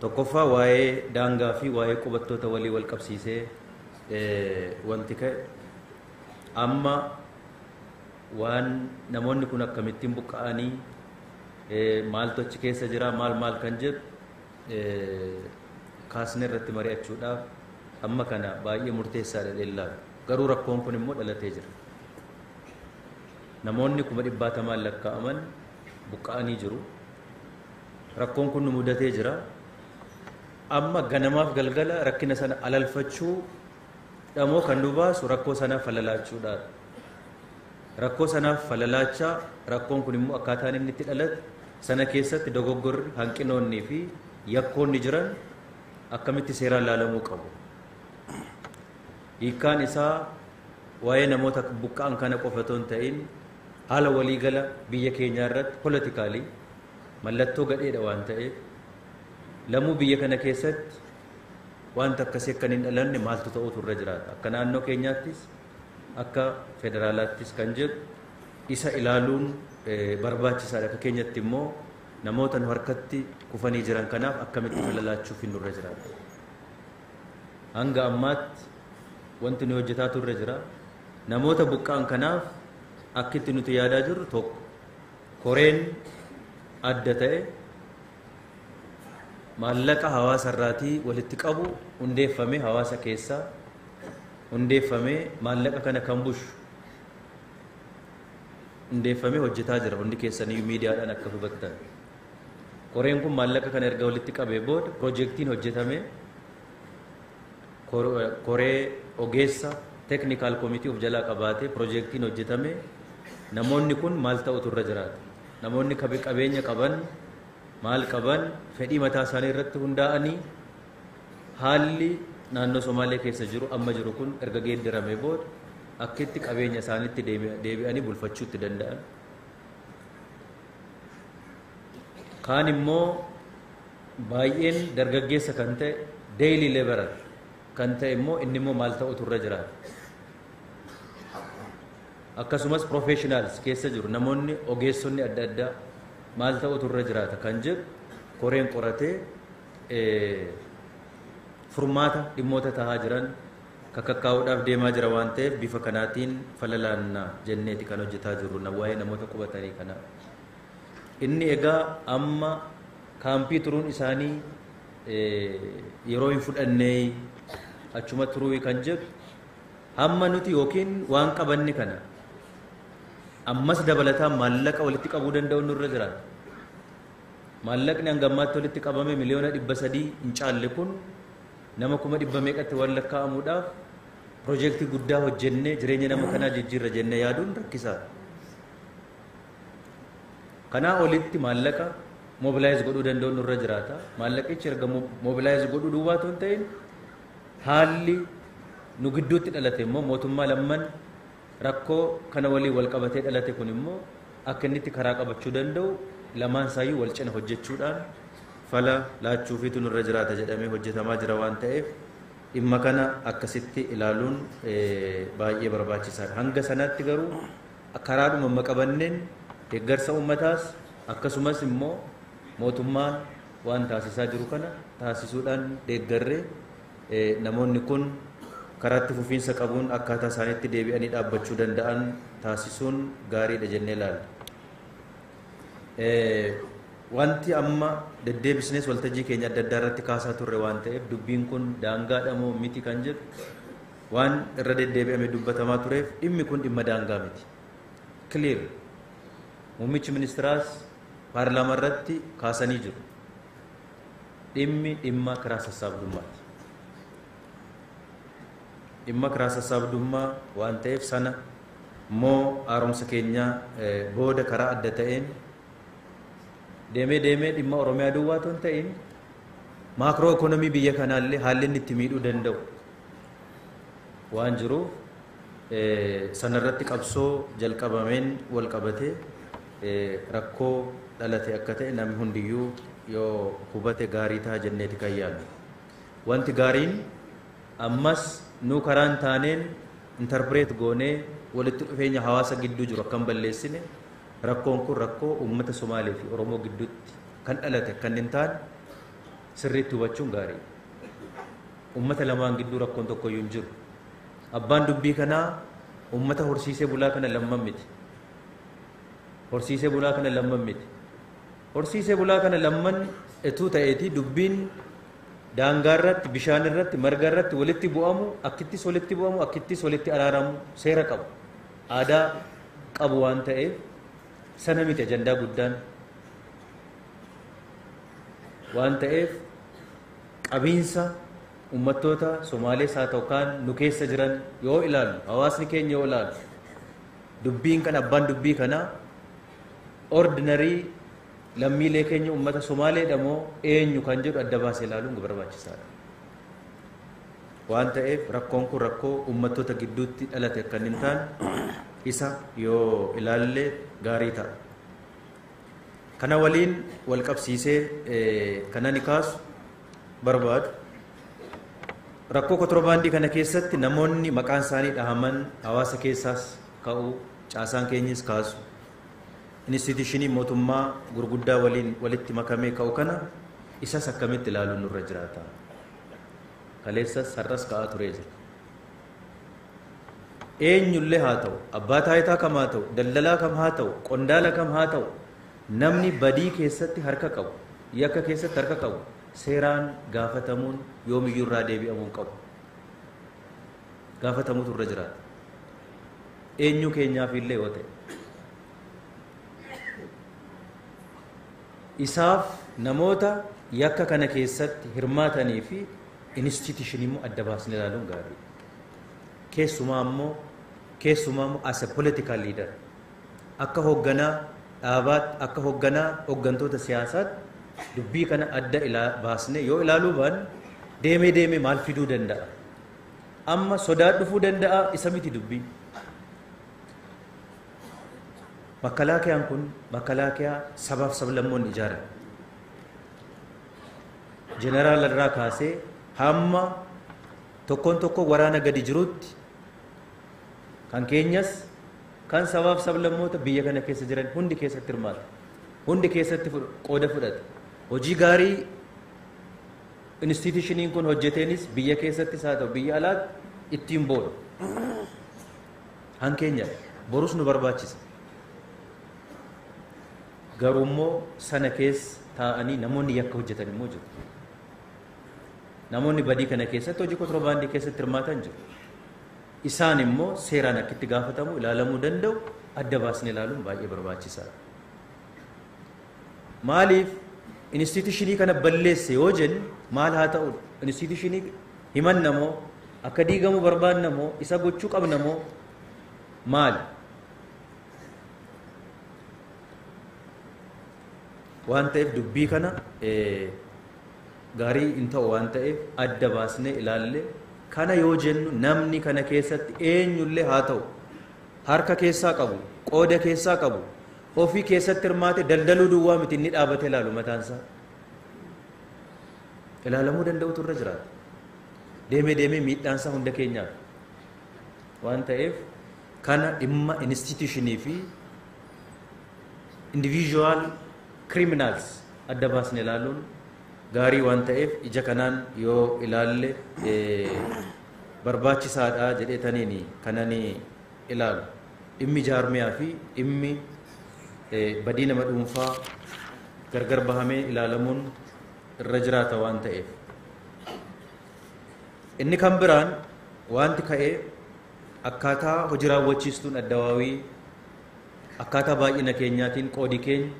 Tokkoffaa waa'ee daangaa fi waa'ee qubattoota walii wal qabsiisee wanti ka'e amma waan namoonni kun akkamittiin buqqa'anii maaltu achi keessa jira maal kan jedhu kaasne irratti mari'achuudhaaf amma kana baay'ee murteessaadha dheellaa garuu rakkoon kun immoo dhalatee jira. Namoonni 100,000 lakkaa'aman buqqa'anii jiru. Rakkoon kun nu mudatee jira. Amma ganamaaf galgala rakkina sana alalfachuu dhamoo kan nu baasu rakkoo sanaaf falalaachuudha. Rakkoo sanaaf falalaachaa rakkoon kun immoo akkaataan inni itti dhalate sana keessatti dogoggorri hanqinoonnii fi yakkoonni jiran akkamitti seeraan laalamuu qabu. Hiikkaan isaa waa'ee namoota buqqa'an kana qofa otoo hin ta'in haala waliigala biyya keenyaa irratti politikaalii mallattoo gadheedha waan ta'eef lamuu biyya kana keessatti wanta akkasii akka hin dhalanne maaltu ta'utu irra jiraata. Akka naannoo keenyaattis akka federaalaattis kan jedhu isa ilaaluun barbaachisaadha. Akka keenyatti immoo namoota nu harkatti kufanii jiran kanaaf akkamitti falalaachuuf hin irra jiraata. Hanga ammaatti wanti nu hojjetaa turre jira. Namoota buqqa'an kanaaf akkitti nuti yaadaa jirru tokko koreen adda ta'e maallaqa hawaasa irraatii walitti qabu hundeeffamee hawaasa keessaa hundeeffamee maallaqa kana kan bushu hundeeffamee hojjetaa jira. Hundi keessanii miidiyaadhaan akka hubattan. Koreen kun maallaqa kana erga walitti qabee booda piroojeektiin hojjetamee koree ogeessa teeknikaal koomitii of jalaa qabaatee piroojeektiin hojjetamee namoonni kun maal ta'utu irra jiraata. Namoonni qabeenya qaban maal qaban fedhii mataa isaanii irratti hundaa'anii haalli naannoo Somaalee keessa jiru amma jiru kun erga geeddaramee booda akkitti qabeenya isaaniitti deebi'anii bulfachuu itti danda'an. Kaan immoo baay'een dargaggeessa kan ta'e deeyilii leebarar kan ta'e immoo inni immoo maal ta'utu irra jiraata. Akkasumas professionals keessa jiru namoonni ogeessonni adda addaa maal ta'utu irra jiraata kan jedhu koreen qoratee furmaata dhimmoota tahaa jiran kakkaa'uudhaaf deemaa jira waan ta'eef bifa kanaatiin falalaannaa jenneeti kan hojjetaa jirru waa'ee namoota qubatanii kana. Inni egaa amma kaampii turuun isaanii yeroo hin fudhannee achuma turuu kan jedhu hamma nuti yookiin waan qabanni kana ammas dabalataa maallaqa walitti qabuu danda'u nurra jiraata. Maallaqni hangammaatti walitti qabame miliyoona 300 hin caalle kun nama 100 meeqatti wal lakkaa'amuudhaaf piroojeektii guddaa hojjennee jireenya nama kanaa jijjiirra jennee yaaduun rakkisaadha. Kanaa olitti maallaqa mobilaayiz godhuu danda'u nurra jiraata. Maallaqichi erga mobilaayiz godhuu duwwaa otoo hin ta'in haalli nu gidduutti dhalate immoo mootummaa lamman rakkoo kana waliin wal qabatee dhalate kun immoo akka inni itti karaa qabachuu danda'u lamaan isaayyuu wal cina hojjechuudhaan fala laachuufiitu nurra jiraata jedhamee hojjetamaa jira waan ta'eef dhimma kana akkasitti ilaaluun baay'ee barbaachisaadha. Hanga sanatti garuu karaadhuma amma qabanneen deeggarsa uummataas akkasumas immoo mootummaan waan taasisaa jiru kana taasisuudhaan deeggarree namoonni kun karaatti fufiinsa qabuun akkaataa isaaniitti deebi'anii dhaabbachuu danda'an taasisuun gaariidha jennee ilaalla. Wanti amma deddeebisnees waltajjii keenya adda addaa irratti kaasaa turre waan ta'eef dubbiin kun daangaadha moo miti kan jedhu waan irra deddeebi'amee dubbatamaa tureef dhimmi kun dhimma daangaa miti. Clear. Muummichi ministiraas paarlaamaa irratti kaasanii jiru. Dhimmi dhimma karaa sassaabdummaati. Dhimma karaa sassaabdummaa waan ta'eef sana immoo haaromsa keenyaa booda karaa adda ta'een deemee dhimma Oromiyaa duwwaa otoo hin ta'in maakroo ikoonomii biyya kanaallee haalli inni itti miidhuu danda'u waan jiruuf sanarratti qabsoo jalqabameen wal qabatee rakkoo dhalate akka ta'e namni hundiyyuu yoo hubate gaarii ta'a jenneeti kan yaaddu. Wanti gaariin ammas nu karaan taaneen interpreet goonee walitti dhufeenya hawaasa gidduu jiru akkam balleessine rakkoon kun rakkoo uummata Somaalee fi Oromoo gidduutti kan dhalate kan hin taane sirriitti hubachuun gaarii. Ummata lamaan gidduu rakkoon tokko iyyuu hin jiru. Abbaan dubbii kanaa ummata horsiisee bulaa kana lamman miti. Horsiisee bulaa kana lamman miti. Horsiisee bulaa kana lamman etuu ta'eetii dubbiin daangaa irratti, bishaan irratti, marga irratti walitti bu'amu, akkittis walitti bu'amu, akkittis walitti araaramu seera qabu. Aadaa qabu waan ta'eef sana miti ajandaa guddaan. Waan ta'eef qabiinsa ummattoota Somaalees haa ta'u kaan nu keessa jiran yoo ilaalu, hawaasni keenya yoo ilaalu, dubbiin kan abbaan dubbii kanaa ordinarii lammiilee keenya ummata Somaaleedha moo eenyu kan jedhu adda baasee ilaaluun barbaachisaadha. Waan ta'eef rakkoon kun rakkoo ummattoota gidduutti dhalate akka hin taane isa yoo ilaalle gaarii ta'a. Kana waliin wal qabsiisee kana ni kaasu barbaadu. Rakkoo kontiroobaandii kana keessatti namoonni maqaan isaanii dhahaman hawaasa keessaas ka'u, caasaan keenyas kaasu, instituushinii mootummaa gurguddaa waliin walitti makamee ka'u kana isas akkamitti ilaaluun nurra jiraata. Kaleessas har'as ka'aa turee jira. Eenyullee haa ta'u, abbaa taayitaa kam haa ta'u, daldalaa kam haa ta'u, qondaala kam haa ta'u, namni badii keessatti harka qabu, yakka keessatti harka qabu, seeraan gaafatamuun yoomiyyuu irraa deebi'amuu qabu. Gaafatamuutu irra jiraata. Eenyu keenyaaf illee yoo ta'e. Isaaf namoota yakka kana keessatti hirmaatanii fi instituushinii immoo adda baasnee ilaaluun gaarii. Keessumaa immoo as a political leader akka hoogganaa dhaabaatti, akka hoogganaa hooggantoota siyaasaatti dubbii kana adda baasnee yoo ilaaluu baanne deemee maal fiduu danda'a? Amma sodaa dhufuu danda'a isa miti dubbii. Makalaakiyaan kun makalaakiyaa sabaaf sablammoonni ijaarame. Jeneraal irraa kaasee hamma tokkoon waraana gadi jirutti kan keenyas kan sabaaf sablammoota biyya kana keessa jiran hundi keessatti hirmaata. Hundi keessatti qooda fudhata. Hojii gaarii instituushiniin kun hojjeteenis biyya keessattis haa ta'u biyya alaatti ittiin booda. Hankeenya borus nu barbaachisa. Garuu immoo sana keessa taa'anii namoonni yakka hojjetan immoo jiru. Namoonni badii kana keessatti hojii kontiroobaandii keessatti hirmaatan jiru. Isaan immoo seeraan akkitti gaafatamu ilaalamuu danda'u adda baasnee ilaaluun baay'ee barbaachisaadha. Maaliif instituushinii kana balleesse yoo jennu maal haa ta'u? Instituushinii himanna moo akka diigamu barbaanna moo isa gochuu qabna moo maali? Waan ta'eef dubbii kana gaarii hin ta'u waan ta'eef adda baasnee ilaalle kana yoo jennu namni kana keessatti eenyullee haa ta'u harka keessaa qabu, qooda keessaa qabu, ofii keessatti hirmaate daldaluu duwwaa miti inni dhaabatee ilaalu mataansaa ilaalamuu danda'utu irra jiraata. Deemee miidhaansaa hunda keenyaaf waan ta'eef kana dhimma instituushinii fi individual criminals adda baasne ilaaluun gaarii waan ta'eef ija kanaan yoo ilaalle barbaachisaadha jedheetaniini kanani ilaalu. Dhimmi jaarmiyaa fi dhimmi badii nama dhuunfaa gargar bahamee ilaalamuun irra jiraata waan ta'eef. Inni kan biraan wanti ka'ee akkaataa hojii raawwachiistuun addawaawii akkaataa baay'ina keenyaatiin qoodi keenya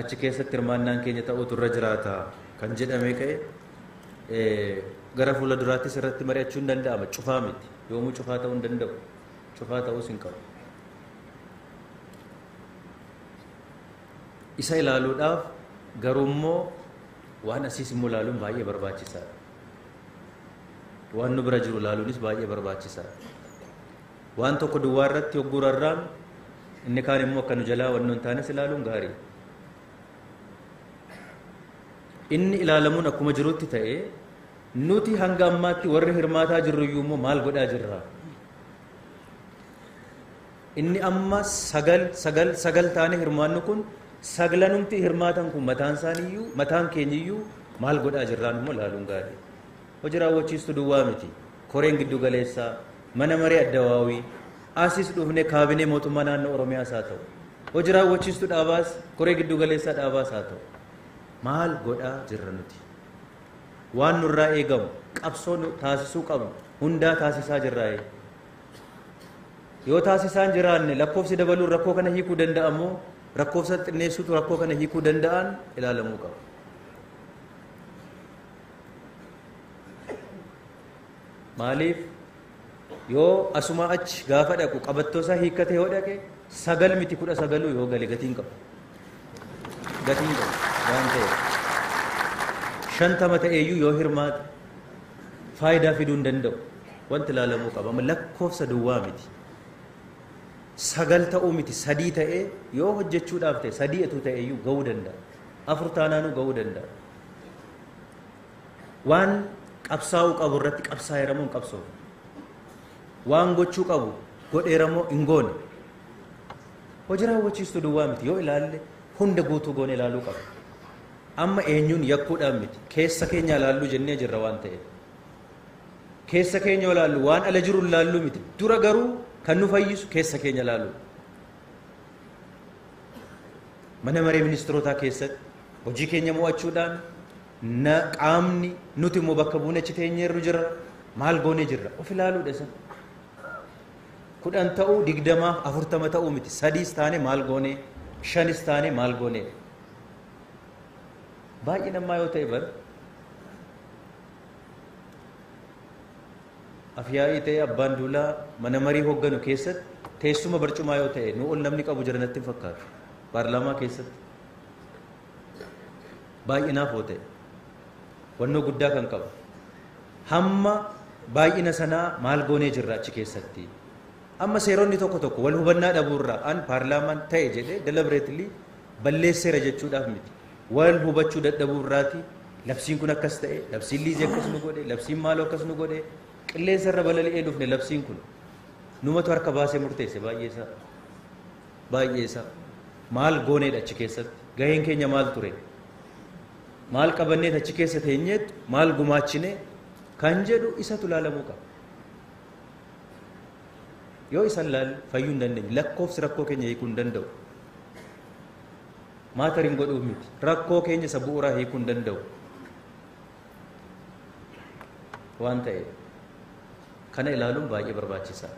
achi keessatti hirmaannaan keenya ta'utu irra jiraata kan jedhamee ka'e gara fuula duraattis irratti mari'achuu hin danda'ama. Cufaa miti. Yoomuu cufaa ta'uu hin danda'u. Cufaa ta'uus hin qabu. Isa ilaaluudhaaf garuu immoo waan asiis immoo ilaaluun baay'ee barbaachisaadha. Waan nu bira jiru ilaaluunis baay'ee barbaachisaadha. Waan tokko duwwaa irratti hogguu rarraan inni kaan immoo akka nu jalaa wannoon taanes ilaaluun gaarii. Inni ilaalamuun akkuma jirutti ta'ee nuti hanga ammaatti warri hirmaataa jirru iyyuu immoo maal godhaa jirra? Inni amma sagal taane hirmaannu kun saglanumti hirmaatan kun mataan keenya iyyuu maal godhaa jirraan immoo laaluun gaarii. Hojii raawwachiistu duwwaa miti. Koreen giddu galeessaa mana maree addawaawii asis dhufne kaabinee mootummaa naannoo Oromiyaas haa ta'u. Hojii raawwachiistu dhaabaas koree giddu galeessaa dhaabaas haa ta'u. Maal godhaa jirra nuti? Waan nurraa eegamu qabsoo taasisuu qabnu hundaa taasisaa jirraa. Yoo taasisaan jiraanne lakkoofsi dabaluun rakkoo kana hiikuu danda'amoo rakkoofsa xinneessuutu rakkoo kana hiikuu danda'an ilaalamuu qaba. Maaliif yoo asuma achi gaafa dhaqu qabattoo isaa hiikkate yoo dhaqe 9 miti 19 yoo gale gatiin qabu. Gatiin qabu waan ta'eef 50 ta'eeyyuu yoo hirmaate faayidaa fiduu hin danda'u. Wanti ilaalamuu qaba. Amma lakkoofsa duwwaa miti. 9 ta'uu miti 3 ta'ee yoo hojjechuudhaaf ta'e 3 ta'eeyyuu ga'uu danda'a. 4 taanaanuu ga'uu danda'a. Waan qabsaa'uu qabu irratti qabsaa'eeramoo hin qabsoofu. Waan gochuu qabu godheeramoo hin goone. Hojii raawwachiistu duwwaa miti yoo ilaalle hunda guutuu goone ilaaluu qaba. Amma eenyuun yakkuudhaan miti keessa keenya ilaalluu jennee jirra waan ta'eef. Keessa keenya ilaallu waan ala jiru ilaalluu miti. Dura garuu kan nu fayyisu keessa keenya ilaallu. Mana maree ministirootaa keessatti hojii keenya mo'achuudhaan qaamni nuti immoo bakka buune achi teenyeerru jira maal goonee jirra of ilaaluudha isa. 10 ta'uu 20 40 ta'uu miti 3 taane maal goonee 5 taane maal goonee. Baay'ee namaa yoo ta'e bara afyaa'ii ta'e abbaan duulaa mana marii hoogganu keessatti teessuma barcumaa yoo ta'e nu ol namni qabu jira natti hin fakkaatu paarlaamaa keessatti baay'inaaf yoo ta'e wannoo guddaa kan qabu hamma baay'ina sanaa maal goonee jirra achi keessatti. Amma seeronni tokko tokko wal hubannaa dhabuurraa an paarlaamaan ta'e jedhee deliberately balleesseera jechuudhaaf miti. Wal hubachuu dadhabuurraati labsiin kun akkas ta'e labsiin liizii akkas nu godhe labsiin maaloo akkas nu godhe qilleensa irra balali'ee dhufne labsiin kun numatu harka baasee murteesse baay'ee isaa maal gooneedha achi keessatti gaheen keenya maal ture maal qabanneet achi keessa teenyeet maal gumaachine kan jedhu isatu ilaalamuu qaba. Yoo isan laal fayyuu hin dandeenye lakkoofsi rakkoo keenya hiikuu hin danda'u. Maatariin godhuuf miti rakkoo keenya isa bu'uuraa hiikuu hin danda'u waan ta'eef kana ilaaluun baay'ee barbaachisaa.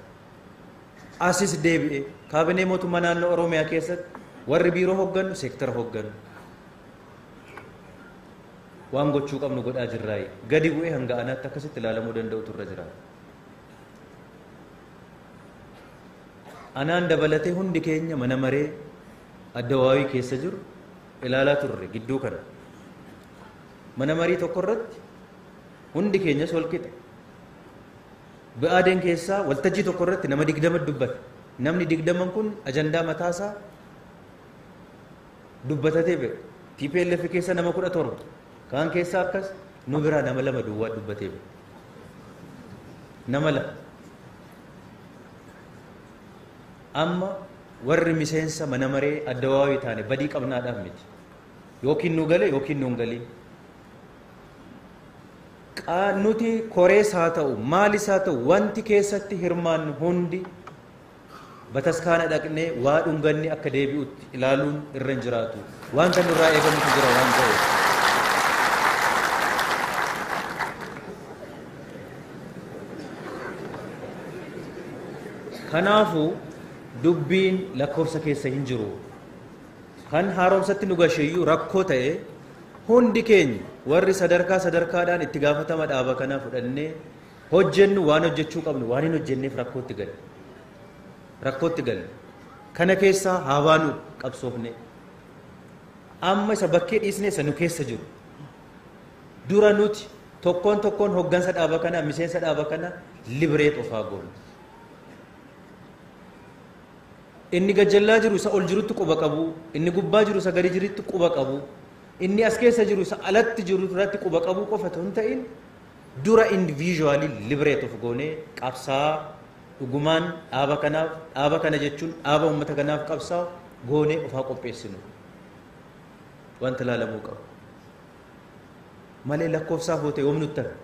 Asis deebi'ee kaabinee mootummaa naannoo Oromiyaa keessatti warri biiroo hooggannu seektara hooggannu waan gochuu qabnu godhaa jirraayi gadi bu'ee hanga anaatti akkasitti ilaalamuu danda'utu irra jira. Anaan dabalatee hundi keenya mana maree addawaawii keessa jiru ilaalaa turre gidduu kana mana marii tokko irratti hundi keenyas wal qixa. Ba'aadeen keessaa waltajjii tokko irratti nama 20 dubbata. Namni 20 kun ajandaa mataasaa dubbatatee ba'e. TPLF keessa nama 17 kaan keessaa akkas nu biraa nama 2 duwwaa dubbatee ba'e. Nama 2 amma warri miseensa mana maree addawaawii taane badii qabnaadhaaf miti. Yookiin nu gale yookiin nu hin galin. Nuti korees haa ta'u maalis haa ta'u wanti keessatti hirmaannu hundi bataskaana dhaqnee waa dhunganni akka deebi'utti ilaaluun irra hin jiraatu. Wanta nurraa eegamutu jira waan ta'eef. Kanaafuu dubbiin lakkoofsa keessa hin jiru. Kan haaromsatti nu gasheeyyuu rakkoo ta'e hundi keenya warri sadarkaadhaan itti gaafatama dhaaba kanaa fudhannee hojjennu waan hojjechuu qabnu waan hin hojjenneef rakkootti galle. Kana keessaa haa baanu qabsoofne. Amma isa bakkee dhiisnee isa nu keessa jiru. Dura nuti tokkoon hoggansa dhaaba kanaa miseensa dhaaba kanaa libireet of haa goonu. Inni gajjallaa jiru isa ol jirutti quba qabu, inni gubbaa jiru isa gadi jirutti quba qabu, inni as keessa jiru isa alatti jiru irratti quba qabu qofa hin ta'in dura individually liberate of goonee qabsaa dhugumaan dhaaba kana jechuun dhaaba uummata kanaaf qabsaa goonee of haa qopheessinu. Wanta ilaalamuu qabu. malee lakkoofsaaf hoote yoom nutti arga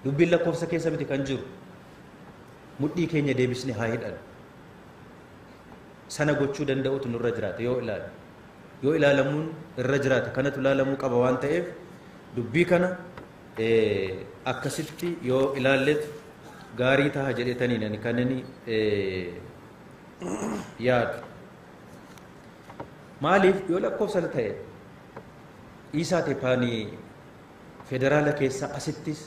dubbiin lakkoofsa keessa miti kan jiru mudhii keenya deebisne haa hidhan sana gochuu danda'utu nurra jiraata yoo ilaalamuun irra jiraata kanatu ilaalamuu qaba waan ta'eef dubbii kana akkasitti yoo ilaalletu gaarii ta'a jedhetanii nani kanneen yaadu maaliif yoo lakkoofsa ta'e Isaa Teephaanii federaala keessa asittis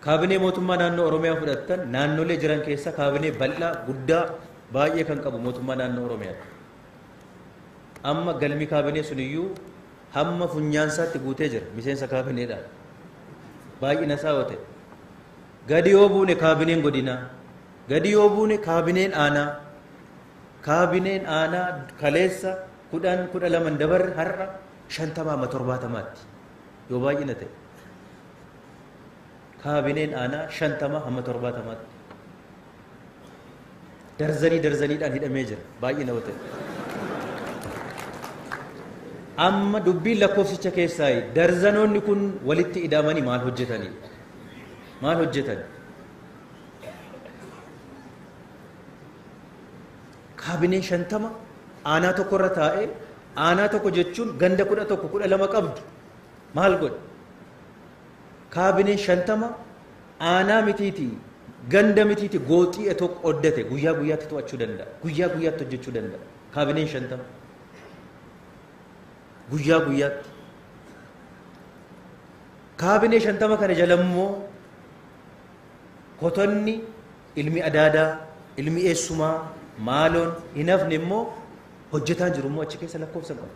kaabinee mootummaa naannoo Oromiyaa fudhattan naannolee jiran keessa kaabinee bal'aa guddaa baay'ee kan qabu mootummaa naannoo Oromiyaati. Amma galmi kaabinee suniyyuu hamma funyaansaatti guutee jira miseensa kaabineedhaan baay'ina isaa yoo ta'e gadi yoo buune kaabineen godinaa gadi yoo buune kaabineen aanaa kaleessa 12 dabarre har'a 50-70 yoo baay'ina ta'e kaabineen aanaa 50-70 darzaniidhaan hidhamee jira baay'ina yoo ta'e amma dubbiin lakkoofsicha keessaa darzanoonni kun walitti ida'amanii maal hojjetan kaabineen 50 aanaa tokko irra taa'ee aanaa tokko jechuun ganda 11-12 qabdu maal godhe kaabineen 50 aanaa mitiiti ganda mitiiti gooxii tokko oddate guyyaa guyyaatti to'achuu danda'a guyyaa guyyaatti hojjechuu danda'a kaabineen 50 guyyaa guyyaatti kaabinee 50 kana jalammoo kotonni ilmi adaadaa ilmi eessumaa maaloon hin hafne immoo hojjetaa jiru immoo achi keessa lakkoofsa qabu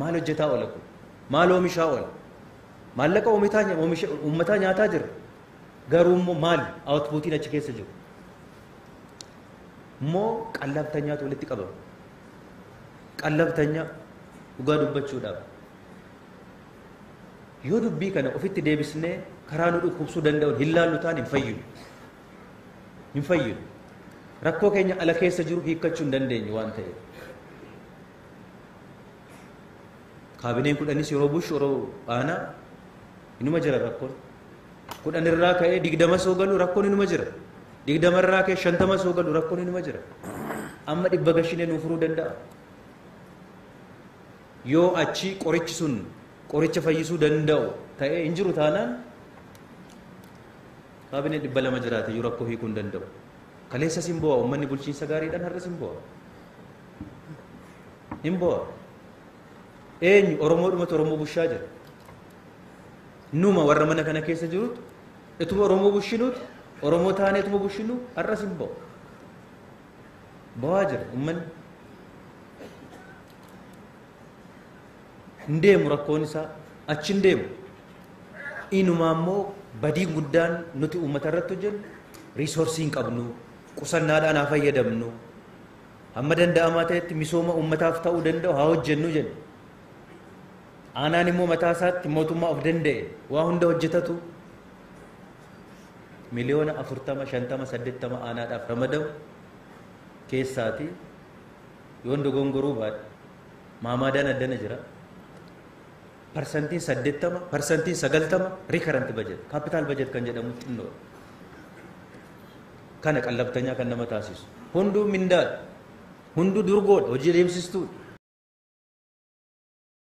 maal hojjetaa oola kun maal oomishaa oola maallaqa uummataa nyaataa jira garuu immoo maal outputiin achi keessa jiru immoo qallabtanyaatu walitti qabama qallabtanyaa dhugaa dubbachuudhaaf yoo dubbii kana ofitti deebisnee karaa nu dhukkubsuu danda'uun hin laallu ta'an hin fayyadu rakkoo keenya ala keessa jiru hiikkachuu hin dandeenyu waan ta'eef kaabineen 10 yeroo bush yeroo aanaa inuma jira rakkoon 10 irraa ka'ee 20 soo galu rakkoon inuma jira 20 irraa ka'ee 50 soo galu rakkoon inuma jira amma 100 gashinee nuuf furuu danda'a yoo achi qorichi sun qoricha fayyisuu danda'u ta'ee hin jiru taanaan kaabineen 200 jiraate yoo rakkoo hiikuu hin danda'u kaleessa simbo'a uummanni bulchiinsa gaariidhaan har'a hin bo'a eenyu oromoodhumatu oromoo bushaa jira numa warra mana kana keessa jirutu ituma oromoo bushinuuti oromoo taanee ituma bushinu har'as hin bo'aa jira uummanni hin deemu rakkoon isaa achi hin deemu inumaa immoo badii guddaan nuti uummata irratti hojjennu riisoorsii hin qabnu qusannaadhaan haa fayyadamnu hamma danda'amaa ta'etti misooma uummataaf ta'uu danda'u haa hojjennu jenna aanaan immoo mataa isaatti mootummaa of danda'e waa hunda hojjetatu miliyoona 40-50-80 aanaadhaaf ramadamu keessaati yoon dogongoruu baadhe maamaadaan addana jira parsantiin 80 parsantiin 90 recurrent budget capital budget kan jedhamu xinnoo kana qallabtanyaa kan nama taasisu hunduu mindaadha hunduu durgoodha hojii deemsistuudha